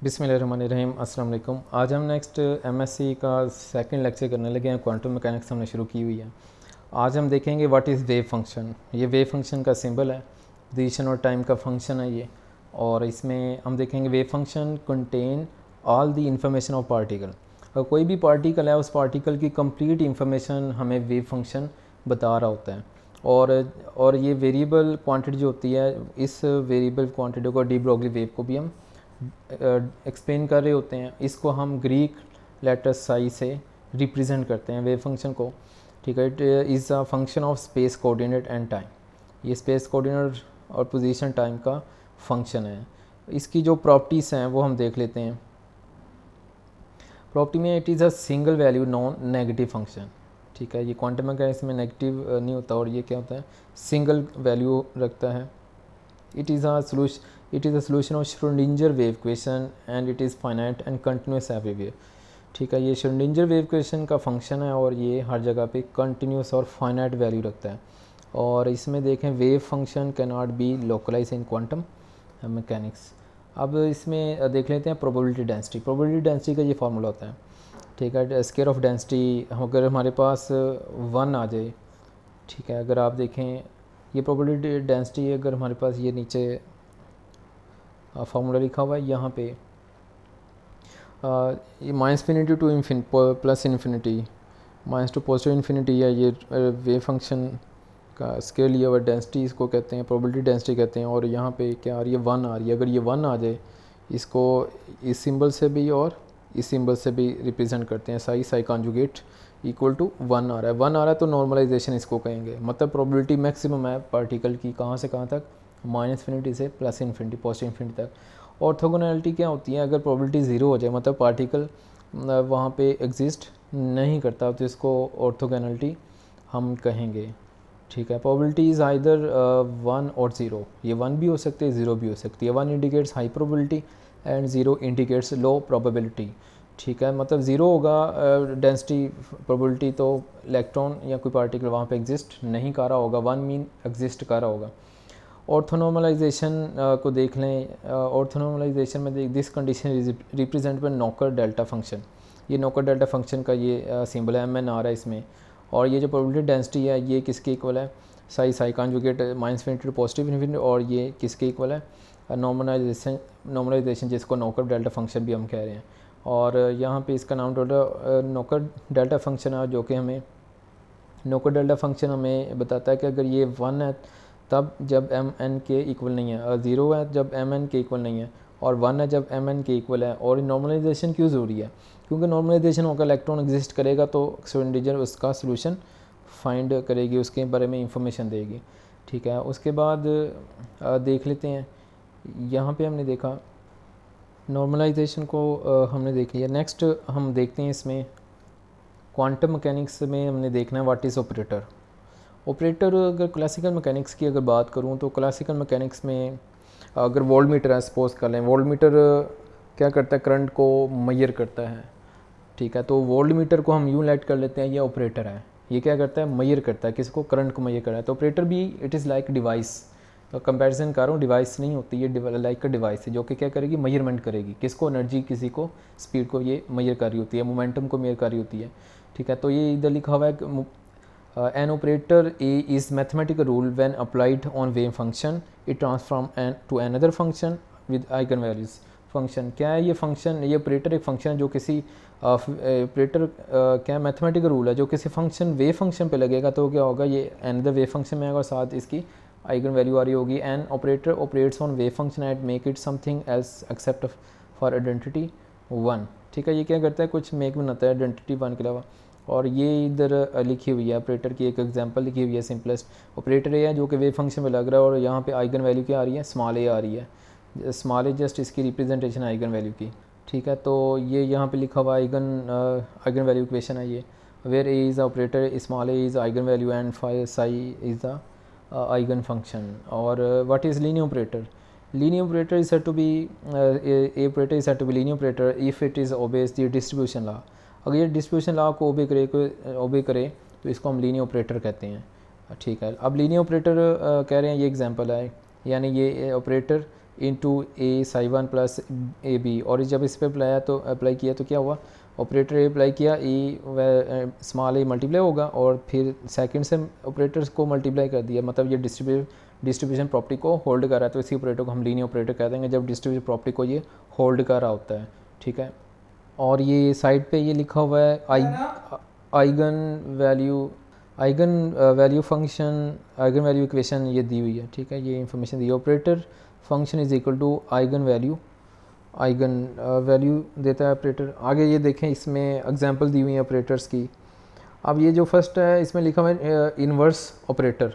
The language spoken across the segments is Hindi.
बिस्मिल्लाहिर्रहमानिर्रहीम। अस्सलाम वालेकुम। आज हम नेक्स्ट एमएससी का सेकंड लेक्चर करने लगे हैं। क्वांटम मैकेनिक्स हमने शुरू की हुई है। आज हम देखेंगे व्हाट इज़ वेव फंक्शन। ये वेव फंक्शन का सिंबल है, पोजीशन और टाइम का फंक्शन है ये। और इसमें हम देखेंगे wave function contain all the information of particle. अगर कोई भी पार्टिकल है, उस पार्टिकल की कंप्लीट इंफॉर्मेशन हमें वेव फंक्शन बता रहा होता है। और ये वेरिएबल क्वांटिटी जो होती है, इस वेरिएबल क्वांटिटी को डी ब्रोगली वेव को भी हम एक्सप्लेन कर रहे होते हैं। इसको हम ग्रीक लेटर साई से रिप्रेजेंट करते हैं वेव फंक्शन को। ठीक है, it is a function of space coordinate and time. ये स्पेस कोऑर्डिनेट और पोजीशन टाइम का फंक्शन है। इसकी जो प्रॉपर्टीज़ हैं वो हम देख लेते हैं। प्रॉपर्टी में it is a single value non negative function. ठीक है, ये क्वांटम मैकेनिक्स में नेगेटिव नहीं होता, और ये क्या होता है, सिंगल वैल्यू रखता है। It is a solution of Schrödinger wave equation and it is finite and continuous everywhere। ठीक है, ये Schrödinger wave equation का फंक्शन है और ये हर जगह पे कंटिन्यूस और फाइनाइट वैल्यू रखता है। और इसमें देखें wave function can not be localise in quantum mechanics. अब इसमें देख लेते हैं प्रोबेबिलिटी डेंसिटी। प्रोबेबिलिटी डेंसिटी का ये फार्मूला होता है। ठीक है, स्केयर ऑफ डेंसिटी अगर हमारे पास 1 आ जाए, ठीक है, अगर आप देखें ये प्रोबेबिलिटी डेंसिटी अगर हमारे पास ये नीचे फार्मूला लिखा हुआ है यहाँ पे, ये -∞ two plus infinity minus two positive infinity है। ये वेव फंक्शन का स्केल लिया हुआ डेंसिटी इसको कहते हैं, प्रोबेबिलिटी डेंसिटी कहते हैं। और यहाँ पे क्या आ रही है, 1 आ रही है। अगर ये 1 आ जाए, इसको इस सिंबल से भी और इस सिंबल से भी रिप्रेजेंट करते हैं। साई कॉन्जुगेट इक्वल टू 1 आ रहा है। 1 आ रहा है तो नॉर्मलाइजेशन इसको कहेंगे। मतलब प्रोबेबिलिटी मैक्सिमम है पार्टिकल की, कहाँ से कहाँ तक, -∞ से +∞ पॉजिटिव इन्फिनिटी तक। ऑर्थोगोनैलिटी क्या होती है, अगर प्रोबेबिलिटी ज़ीरो हो जाए, मतलब पार्टिकल वहाँ पे एग्जिस्ट नहीं करता, तो इसको ऑर्थोगोनैलिटी हम कहेंगे। ठीक है, प्रोबेबिलिटी इज़ आइदर 1 और 0। ये 1 भी हो सकती है, 0 भी हो सकती है। 1 indicates high probability and 0 indicates low probability. ठीक है, मतलब 0 होगा डेंसिटी प्रोबेबिलिटी, तो इलेक्ट्रॉन या कोई पार्टिकल वहाँ पे एग्जिस्ट नहीं कर रहा होगा। 1 मीन एग्जिस्ट कर रहा होगा। ऑर्थोनॉर्मलाइजेशन को देख लें। ऑर्थोनॉर्मलाइजेशन में this condition is represent by knocker delta function. ये नॉकर डेल्टा फंक्शन का ये सिंबल है, MN आ रहा है इसमें। और ये जो प्रोबेबिलिटी डेंसिटी है ये किसके इक्वल है, psi conjugate -∞ to positive infinity. और ये किसके इक्वल है, नॉर्मलाइजेशन जिसको नॉकर डेल्टा फंक्शन भी हम कह रहे हैं। और यहाँ पे इसका नाम नॉकर डेल्टा फंक्शन है, जो कि हमें नॉकर डेल्टा फंक्शन हमें बताता है कि अगर ये 1 है तब जब MN के इक्वल नहीं है, और 0 है जब MN के इक्वल नहीं है, और 1 है जब MN के इक्वल है। और नॉर्मलाइजेशन क्यों ज़रूरी है, क्योंकि नॉर्मलाइजेशन होकर इलेक्ट्रॉन एग्जिस्ट करेगा तो श्रोडिंगर उसका सोल्यूशन फाइंड करेगी, उसके बारे में इंफॉर्मेशन देगी। ठीक है, उसके बाद देख लेते हैं। यहाँ पे हमने देखा नॉर्मलाइजेशन को हमने देख लिया। नेक्स्ट हम देखते हैं इसमें क्वांटम मैकेनिक्स में हमने देखना है व्हाट इज़ ऑपरेटर। ऑपरेटर अगर क्लासिकल मैकेनिक्स की अगर बात करूँ तो क्लासिकल मैकेनिक्स में अगर वोल्ट मीटर है, सपोज कर लें, वोल्ट मीटर क्या करता है, करंट को मेजर करता है। ठीक है, तो वोल्ट मीटर को हम यूँ लेट कर लेते हैं, ये ऑपरेटर है। ये क्या करता है, मेजर करता है, किसको, करंट को मेजर कर रहा है। तो ऑपरेटर भी इट इज़ लाइक डिवाइस। तो कंपैरिजन कर रहा हूँ, डिवाइस नहीं होती, ये लाइक का डिवाइस है जो कि क्या करेगी, मेजरमेंट करेगी, किसको, एनर्जी, किसी को, स्पीड को ये मेजर कर रही होती है, मोमेंटम को मेजर कर रही होती है। ठीक है, तो ये इधर लिखा हुआ है an operator A is mathematical rule when applied on wave function it transform to another function with eigenvalues। Function क्या है, ये फंक्शन, ये ऑपरेटर एक फंक्शन है जो किसी ऑपरेटर क्या मैथमेटिकल रूल है जो किसी फंक्शन वेव फंक्शन पे लगेगा, तो क्या होगा, ये अनदर वेव फंक्शन में आएगा और साथ इसकी आइगन वैल्यू आ रही होगी। An operator operates on wave function and make it something else except for identity 1। ठीक है, ये क्या करता है, कुछ मेक बनाता है आइडेंटिटी 1 के अलावा। और ये इधर लिखी हुई है ऑपरेटर की एक एग्जांपल लिखी हुई है। सिंपलेस्ट ऑपरेटर ये है जो कि वेव फंक्शन में लग रहा है, और यहाँ पे आइगन वैल्यू क्या आ रही है, स्मॉल a आ रही है। स्मॉल a जस्ट इसकी रिप्रेजेंटेशन है आइगन वैल्यू की। ठीक है, तो ये यहाँ पे लिखा हुआ आइगन वैल्यू इक्वेशन है ये, where a is operator, small a is eigen value and psi is the eigen function. और what is linear operator, linear operator is said to be a operator is said to be linear operator if it is obeys the distribution law। अगर ये डिस्ट्रीब्यूशन लॉ को ओबे करे तो इसको हम लीनियर ऑपरेटर कहते हैं। ठीक है, अब लीनियर ऑपरेटर कह रहे हैं, ये एग्जांपल है, यानी ये operator into A psi one plus A B, और जब इस पर अप्लाई किया तो क्या हुआ, ऑपरेटर ए अप्लाई किया, ए स्मॉल ए मल्टीप्लाई होगा और फिर सेकंड से ऑपरेटर्स को मल्टीप्लाई कर दिया, मतलब ये डिस्ट्रीब्यूशन प्रॉपर्टी को होल्ड कर रहा है, तो इसी ऑपरेटर को हम लीनियर ऑपरेटर कह देंगे जब डिस्ट्रीब्यूशन प्रॉपर्टी को ये होल्ड कर रहा होता है, ठीक है। और ये साइड पे ये लिखा हुआ है eigen value function, eigen value equation ये दी हुई है, ठीक है, ये इन्फॉर्मेशन दी है। Operator function is equal to eigenvalue देता है ऑपरेटर। आगे ये देखें, इसमें एग्जांपल दी हुई है ऑपरेटर्स की। अब ये जो फर्स्ट है इसमें लिखा हुआ है इन्वर्स ऑपरेटर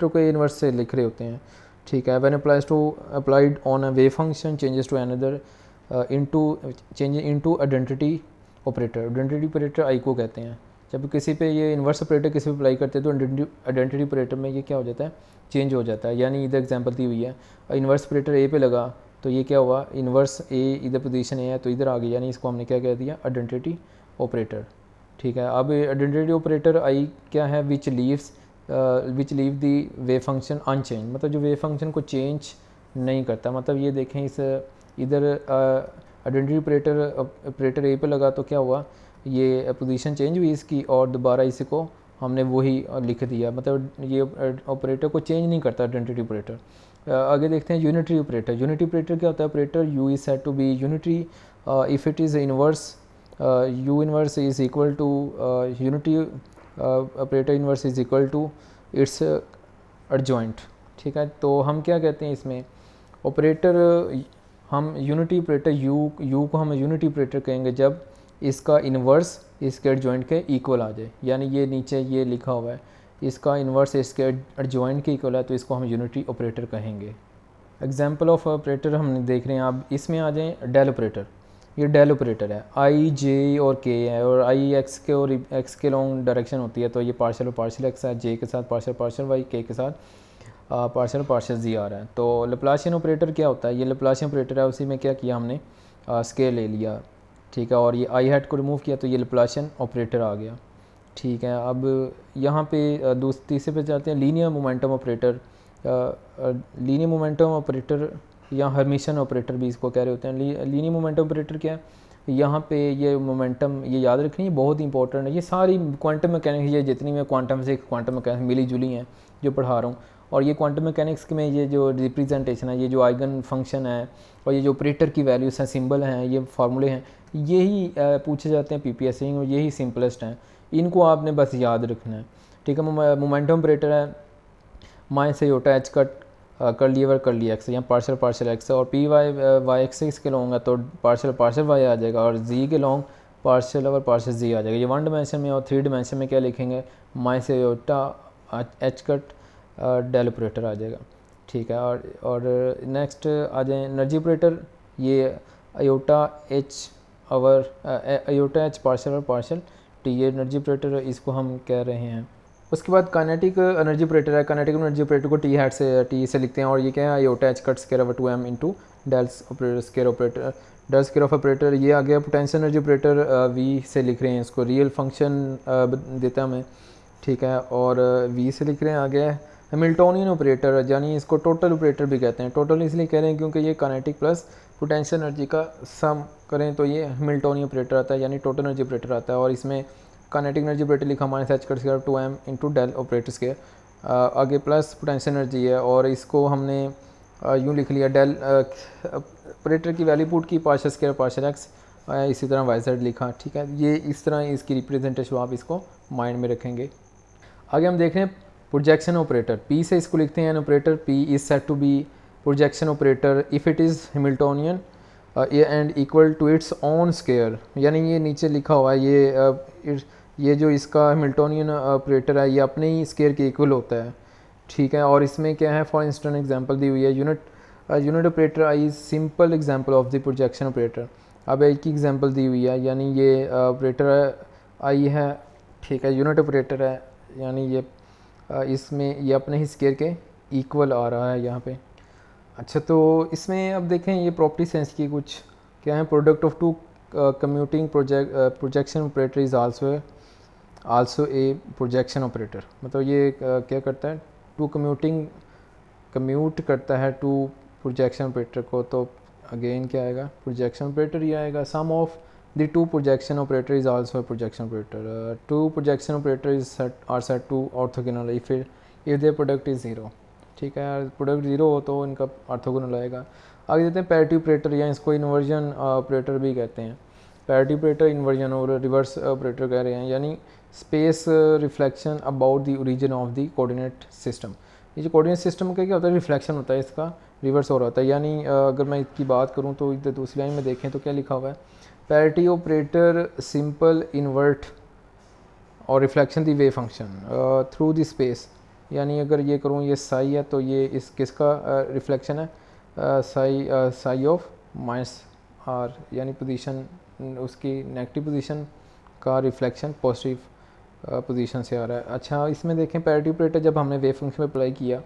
को इन्वर्स से लिख रहे होते हैं, ठीक है। When applied on a wave function changes to another into identity operator I को कहते हैं। जब किसी पे ये इन्वर्स ऑपरेटर किसी पे अप्लाई करते हैं तो आइडेंटिटी ऑपरेटर में ये क्या हो जाता है, चेंज हो जाता है। यानी इधर एग्जांपल दी हुई है, इन्वर्स ऑपरेटर ए पे लगा तो ये क्या हुआ, इन्वर्स ए इधर पोजीशन ए है तो इधर आ गई, यानी इसको हमने क्या कह दिया, आइडेंटिटी ऑपरेटर, ठीक है। अब आइडेंटिटी ऑपरेटर आई क्या है, विच लीव दी वेव फंक्शन अनचेंज, मतलब जो वेव फंक्शन को चेंज नहीं करता। मतलब ये देखें, इस इधर आइडेंटिटी ऑपरेटर ए पे लगा तो क्या हुआ, ये पोजीशन चेंज हुई इसकी और दोबारा इसी को हमने वही लिख दिया, मतलब ये ऑपरेटर को चेंज नहीं करता आइडेंटिटी ऑपरेटर। आगे देखते हैं यूनिटरी ऑपरेटर क्या होता है, operator U is said to be unitary if it is inverse, U inverse is equal to unity operator inverse is equal to its adjoint, ठीक है। तो हम क्या कहते हैं इसमें, ऑपरेटर हम यूनिटी ऑपरेटर यू को हम यूनिटी ऑपरेटर कहेंगे जब इसका इन्वर्स इसके एडजॉइंट के इक्वल आ जाए, यानी ये नीचे ये लिखा हुआ है इसका इन्वर्स इसके एडजॉइंट के इक्वल है तो इसको हम यूनिटी ऑपरेटर कहेंगे। एग्जांपल ऑफ ऑपरेटर हम देख रहे हैं, आप इसमें आ जाएं डेल ऑपरेटर। ये डेल ऑपरेटर है, आई जे और के है, और आई एक्स के और एक्स के लॉन्ग डायरेक्शन होती है, तो ये पार्शियल और पार्शियल एक्स है, जे के साथ पार्शियल वाई, के साथ पार्शियल जी आ रहा है। तो लैप्लासियन ऑपरेटर क्या होता है, ये लैप्लासियन ऑपरेटर है, उसी में क्या किया हमने स्केल ले लिया, ठीक है, और ये आई हैड को रिमूव किया तो ये लैप्लासियन ऑपरेटर आ गया, ठीक है। अब यहाँ पे तीसरे पे जाते हैं, linear momentum operator. Linear momentum operator या हर्मिशन ऑपरेटर भी इसको कह रहे होते हैं। लीनियर मोमेंटम ऑपरेटर क्या है, यहाँ पे ये मोमेंटम ये याद रखनी है, बहुत इंपॉर्टेंट है। ये सारी क्वांटम मैकेनिक्स, ये जितनी मैं क्वांटम मैकेनिक्स मिली जुली हैं जो पढ़ा रहा हूँ, और ये क्वांटम मैकेनिक्स में ये जो रिप्रेजेंटेशन है, ये जो आइगन फंक्शन है और ये जो ऑपरेटर की वैल्यूज हैं, सिंबल हैं, ये फार्मूले हैं, यही पूछे जाते हैं पीपीएससी में, और यही सिंपलेस्ट हैं, इनको आपने बस याद रखना है, ठीक है। मोमेंटम ऑपरेटर है माइनस योटा एच कट कर लिया एक्स, यहाँ पार्शियल एक्स है, और पी वाई एक्स के लॉन्ग है तो पार्शियल वाई आ जाएगा, और जी के लॉन्ग पार्शियल जी आ जाएगा। ये 1 डायमेंशन में, और 3 डायमेंशन में क्या लिखेंगे, minus iota h cut del operator आ जाएगा, ठीक है। और नेक्स्ट आ जाए एनर्जी ऑपरेटर, ये अयोटा एच पार्शियल टी, ये एनर्जी ऑपरेटर इसको हम कह रहे हैं। उसके बाद काइनेटिक एनर्जी ऑपरेटर है, काइनेटिक एनर्जी ऑपरेटर को टी से लिखते हैं, और ये क्या है, iota h cut square over 2m into dels operator square of operator. ये आ गया पोटेंशियल एनर्जी ऑपरेटर, वी से लिख रहे हैं इसको, रियल फंक्शन देता है हमें, ठीक है, और वी से लिख रहे हैं। आ गया हैमिल्टोनियन ऑपरेटर, यानी इसको टोटल ऑपरेटर भी कहते हैं। टोटल इसलिए कह रहे हैं क्योंकि ये काइनेटिक प्लस पोटेंशियल एनर्जी का सम करें तो ये हैमिल्टोनियन ऑपरेटर आता है, यानी टोटल एनर्जी ऑपरेटर आता है। और इसमें काइनेटिक एनर्जी ऑपरेटर लिखा minus H cut square 2m into del operator square, आगे प्लस पोटेंशियल एनर्जी है, और इसको हमने यूँ लिख लिया, डेल ऑपरेटर की वैल्यू पुट की पार्शियल स्क्वायर पार्शियल एक्स, इसी तरह वाई जेड लिखा, ठीक है। ये इस तरह इसकी रिप्रेजेंटेशन आप इसको माइंड में रखेंगे। आगे हम देख रहे हैं प्रोजेक्शन ऑपरेटर, पी से इसको लिखते हैं operator, P is said to be projection operator if it is Hamiltonian and equal to its own square, यानी ये नीचे लिखा हुआ है, ये जो इसका हैमिल्टोनियन ऑपरेटर है ये अपने ही स्क्वायर के इक्वल होता है, ठीक है। और इसमें क्या है, फॉर इंस्टेंस एग्जांपल दी हुई है, unit operator I simple example of the projection operator. अब एक ही एग्जांपल दी हुई है, यानी ये ऑपरेटर आई है, ठीक है, यूनिट ऑपरेटर है, यानी ये इसमें ये अपने ही स्क्वायर के इक्वल आ रहा है यहाँ पे। अच्छा, तो इसमें अब देखें ये प्रॉपर्टी सेंस की कुछ क्या है, product of two commuting projection operator is also a projection operator, मतलब ये क्या करता है, कम्यूट करता है टू प्रोजेक्शन ऑपरेटर को, तो अगेन क्या आएगा, प्रोजेक्शन ऑपरेटर ही आएगा। Sum of the two projection operator is also projection operator. Two projection operator is are set to orthogonal if their product is zero. ठीक है, प्रोडक्ट ज़ीरो हो तो इनका ऑर्थोगोनल आएगा। आगे देते हैं पैरिटी ऑपरेटर, या इसको इन्वर्जन ऑपरेटर भी कहते हैं। पैरिटी ऑपरेटर इन्वर्जन और रिवर्स ऑपरेटर कह रहे हैं, यानी space reflection about the origin of the coordinate system. ये जो कोऑर्डिनेट सिस्टम का क्या होता है, रिफ्लेक्शन होता है, इसका रिवर्स हो रहा होता है। यानी अगर मैं इसकी बात करूँ तो इधर दूसरी लाइन में देखें तो क्या लिखा हुआ है, पैरिटी ऑपरेटर सिंपल इन्वर्ट और reflection the way function through the space. यानी अगर ये करूँ, ये साई है तो ये इस किसका रिफ्लेक्शन है, साई ऑफ माइनस आर, यानी पोजीशन उसकी नेगेटिव पोजीशन का रिफ्लेक्शन पॉजिटिव पोजीशन से आ रहा है। अच्छा, इसमें देखें पैरिटी ऑपरेटर जब हमने वेव फंक्शन में अप्लाई किया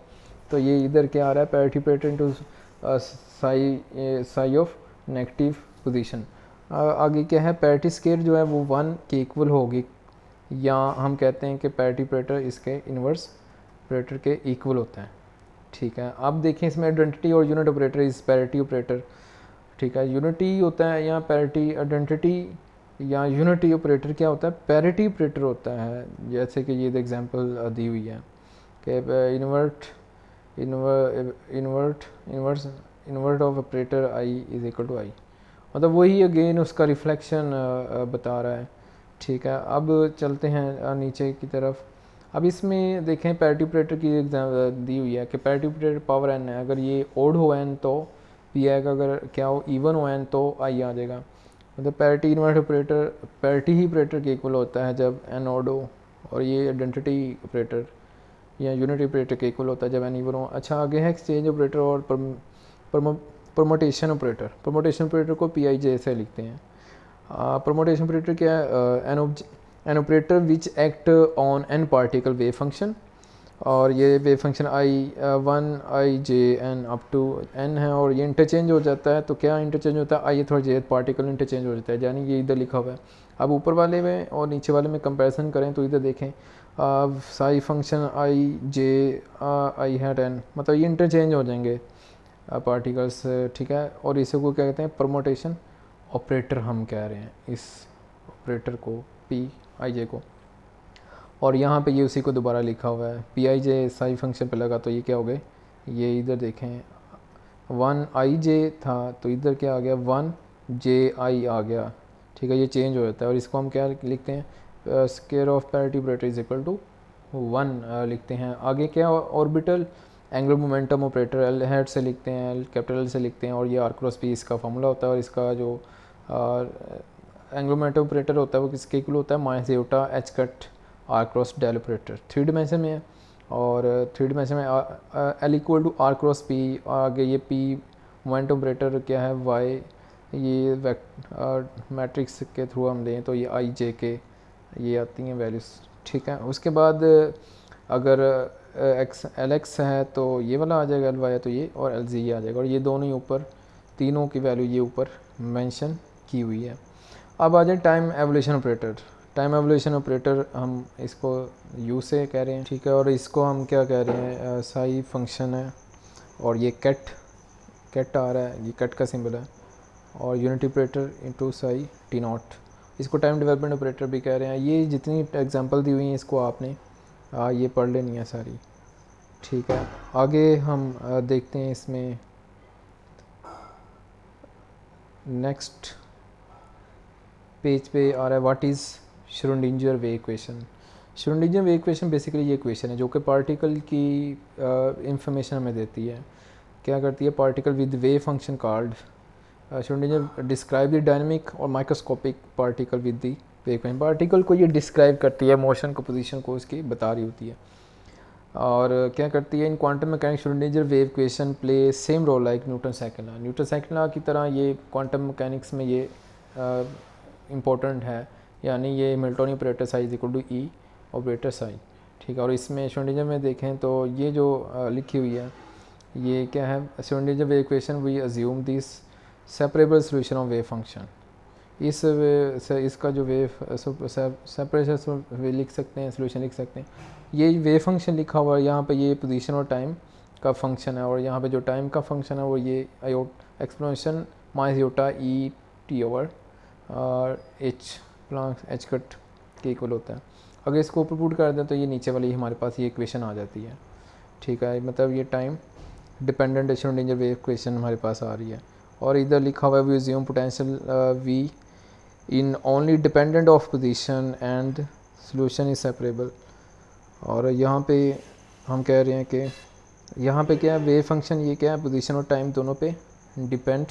तो ये इधर क्या आ रहा है, parity operator into sigh of negative position. आगे क्या है, पैरिटी स्केयर जो है वो 1 के इक्वल होगी, या हम कहते हैं कि पैरिटी ऑपरेटर इसके इन्वर्स ऑपरेटर के इक्वल होता है। ठीक है, अब देखें इसमें आइडेंटिटी और यूनिट ऑपरेटर इस पैरिटी ऑपरेटर। ठीक है, यूनिटी होता है या पैरिटी, आइडेंटिटी या यूनिटी ऑपरेटर क्या होता है, पैरिटी ऑपरेटर होता है। जैसे कि ये एग्जांपल दी हुई है कि invert of operator I is equal to I, मतलब वही अगेन उसका रिफ्लेक्शन बता रहा है। ठीक है, अब चलते हैं नीचे की तरफ। अब इसमें देखें पैरिटी ऑपरेटर की एग्जाम दी हुई है कि पैरिटी ऑपरेटर पावर n है, अगर ये ओड हो n तो p आएगा, अगर क्या हो इवन हो n तो i आ जाएगा। मतलब पैरिटी इन्वर्ट ऑपरेटर पैरिटी ही ऑपरेटर के इक्वल होता है जब n ओड हो, और ये आइडेंटिटी ऑपरेटर या यूनिट ऑपरेटर के इक्वल होता है जब n इवन हो। अच्छा, आगे है एक्सचेंज ऑपरेटर और परमोटेशन ऑपरेटर। परमोटेशन ऑपरेटर को PIJ से लिखते हैं। परमोटेशन ऑपरेटर क्या है, an operator which act on n particle wave function, और ये wave function i1 i j n up to n है, और ये इंटरचेंज हो जाता है। तो क्या इंटरचेंज होता है, i थोड़ा j पार्टिकल इंटरचेंज हो जाता है, यानी ये इधर लिखा हुआ है। अब ऊपर वाले में और नीचे वाले में कंपैरिजन करें तो इधर देखें Sai function i j i hat n, मतलब ये इंटरचेंज हो जाएंगे पार्टिकल्स। ठीक है, और इसे को क्या कहते हैं, परमोटेशन ऑपरेटर हम कह रहे हैं इस ऑपरेटर को, PIJ को। और यहाँ पे ये उसी को दोबारा लिखा हुआ है, PIJ साई फंक्शन पे लगा तो ये क्या हो गए, ये इधर देखें 1 IJ था तो इधर क्या आ गया 1 JI आ गया। ठीक है, ये चेंज हो जाता है, और इसको हम क्या लिखते हैं, square of parity operator is equal to 1 लिखते हैं। आगे क्या, orbital angular momentum operator L head से लिखते हैं, एल कैपिटल से लिखते हैं, और ये R×P इसका फार्मूला होता है। और इसका जो एंगुलर मोमेंटम ऑपरेटर होता है वो किसके इक्वल होता है, minus zeta h cut R×del operator 3 dimension में है, और 3 डिमेंशन में एल इक्वल टू R×P। आगे ये P मोमेंटम ऑपरेटर क्या है, Y, ये मैट्रिक्स के थ्रू हम दें तो ये IJ के ये आती हैं वैल्यूज़। ठीक है, उसके बाद अगर LX है तो ये वाला आ जाएगा, LY है तो ये, और LZ ये आ जाएगा, और ये दोनों ही ऊपर तीनों की वैल्यू ये ऊपर मेंशन की हुई है। अब आ जाए time evolution operator. Time evolution operator हम इसको U से कह रहे हैं। ठीक है, और इसको हम क्या कह रहे हैं, साई फंक्शन है, और ये कैट आ रहा है, ये कैट का सिंबल है, और unity operator into Sai T0, इसको टाइम डेवलपमेंट ऑपरेटर भी कह रहे हैं। ये जितनी एग्जांपल दी हुई हैं इसको आपने ये पढ़ लेनी है सारी। ठीक है, आगे हम देखते हैं इसमें नेक्स्ट पेज पे आ रहा है what is Schrodinger wave equation. Schrodinger wave equation basically ये इक्वेशन है जो कि पार्टिकल की इंफॉर्मेशन हमें देती है। क्या करती है, particle with wave function called Schrodinger describe the dynamic और microscopic particle with the wave equation. Particle को ये डिस्क्राइब करती है, मोशन को, पोजीशन को उसकी बता रही होती है। और क्या करती है, in quantum mechanics Schrodinger wave equation play same role like Newton second law. Newton second law की तरह ये क्वांटम मैकेनिक्स में ये इम्पोर्टेंट है, यानी ये Hamiltonian operator psi is equal to E operator psi. ठीक है, और इसमें श्रोडिंगर में देखें तो ये जो लिखी हुई है ये क्या है, Schrodinger wave equation we assume this separable solution of wave function. इसका जो वेव सेपरेशन लिख सकते हैं, सोल्यूशन लिख सकते हैं। ये वेव फंक्शन लिखा हुआ है यहाँ पे, ये पोजीशन और टाइम का फंक्शन है, और यहाँ पे जो टाइम का फंक्शन है वो ये exponential minus iota E T over h plus h cut के इक्वल होता है। अगर इसको ऊपर पुट कर दें तो ये नीचे वाली हमारे पास ये इक्वेशन आ जाती है, ठीक है। मतलब ये time dependent Schrodinger wave equation हमारे पास आ रही है। और इधर लिखा हुआ है we assume potential V in only dependent of position and solution is separable. और यहाँ पे हम कह रहे हैं कि यहाँ पे क्या है, वेव फंक्शन ये क्या है, पोजीशन और टाइम दोनों पे डिपेंड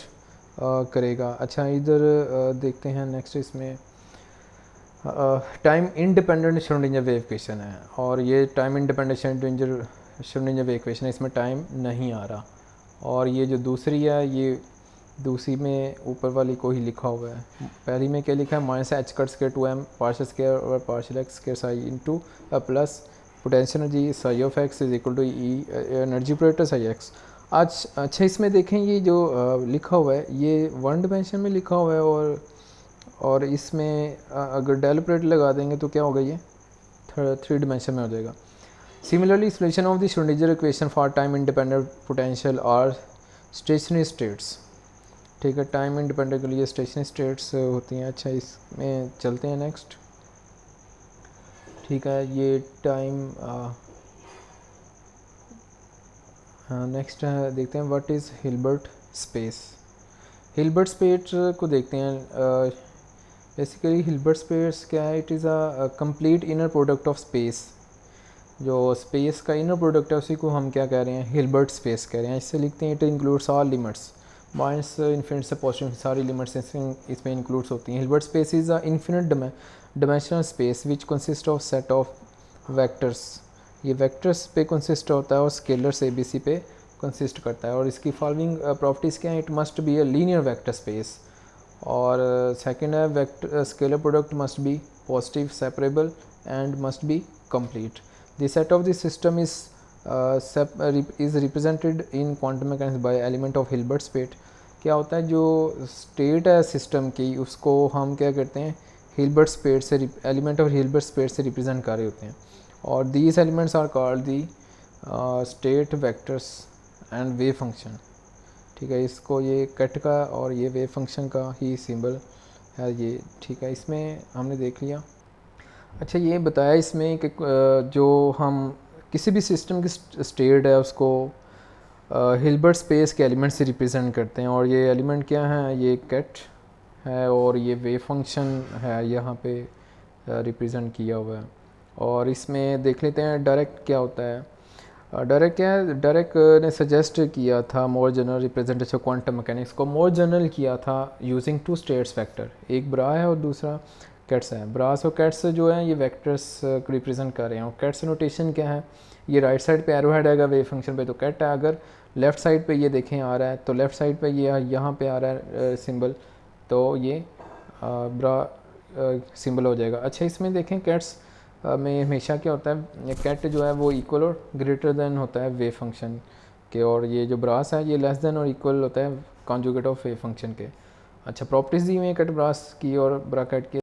करेगा। अच्छा इधर देखते हैं नेक्स्ट, इसमें time independent Schrodinger wave equation है, और ये time independent Schrodinger wave equation है, इसमें टाइम नहीं आ रहा। और ये जो दूसरी है, ये दूसरी में ऊपर वाली को ही लिखा हुआ है। पहली में क्या लिखा है, minus H cut square 2m partial square और partial x square psi into plus potential energy psi of x is equal to E energy operator psi x. आज अच्छा इसमें देखें, ये जो लिखा हुआ है ये 1 डायमेंशन में लिखा हुआ है, और इसमें अगर डेल ऑपरेटर लगा देंगे तो क्या होगा, ये 3 डायमेंशन में हो जाएगा। Similarly solution of the Schrodinger equation for time independent potential और स्टेशनरी स्टेट्स, ठीक है। टाइम इंडिपेंडेंट के लिए स्टेशनरी स्टेट्स होती हैं। अच्छा इसमें चलते हैं नेक्स्ट, ठीक है। ये टाइम नेक्स्ट है, देखते हैं what is Hilbert space. Hilbert space को देखते हैं। बेसिकली हिल्बर्ट स्पेस क्या है, it is a complete inner product of space. जो स्पेस का इनर प्रोडक्ट है उसी को हम क्या कह रहे हैं, हिल्बर्ट स्पेस कह रहे हैं। इससे लिखते हैं it includes all limits minus infinite से पॉजिटिव, सारी लिमिट्स इसमें इंक्लूड्स होती हैं। Hilbert space is a infinite dimensional space which consist of set of vectors. ये वेक्टर्स पे कंसिस्ट होता है और स्केलर्स ABC पे कंसिस्ट करता है। और इसकी फॉलोइंग प्रॉपर्टीज़ क्या हैं, it must be a linear vector space. और सेकंड है vector scalar product must be positive separable and must be complete. The set of the system is represented in quantum mechanics by element of Hilbert space. क्या होता है, जो स्टेट है सिस्टम की उसको हम क्या करते हैं, हिल्बर्ट स्पेस से एलिमेंट ऑफ हिल्बर्ट स्पेस से रिप्रेजेंट कर रहे होते हैं। और these elements are called the state vectors and wave function, ठीक है। इसको ये कट का और ये वेव फंक्शन का ही सिंबल है ये, ठीक है। इसमें हमने देख लिया। अच्छा ये बताया इसमें कि जो हम किसी भी सिस्टम की स्टेट है उसको हिल्बर्ट स्पेस के एलिमेंट से रिप्रेजेंट करते हैं। और ये एलिमेंट क्या है, ये कट है और ये वेव फंक्शन है यहाँ पे रिप्रेजेंट किया हुआ है। और इसमें देख लेते हैं डायरेक्ट क्या होता है। डायरेक्ट क्या है, डायरेक्ट ने सजेस्ट किया था more general representation quantum mechanics को मोर जनरल किया था यूजिंग 2 स्टेट्स वेक्टर, एक ब्रा है और दूसरा कैट्स है। ब्रास और कैट्स जो है ये वेक्टर्स को रिप्रेजेंट कर रहे हैं। और कैट्स नोटेशन क्या है, ये राइट साइड पे एरो हेड आएगा वेव फंक्शन पे तो कैट है, अगर लेफ़्ट साइड पे ये देखें आ रहा है तो लेफ़्ट साइड पे ये यहाँ पे आ रहा है सिंबल, तो ये ब्रा सिंबल हो जाएगा। अच्छा इसमें देखें कैट्स में हमेशा क्या होता है, कैट जो है वो इक्वल और ग्रेटर देन होता है वेव फंक्शन के, और ये जो ब्रास है ये लेस देन और इक्वल होता है कॉन्जुगेट ऑफ वेव फंक्शन के। अच्छा प्रॉपर्टीज़ दी हुई है कैट ब्रास की और ब्रा कैट की।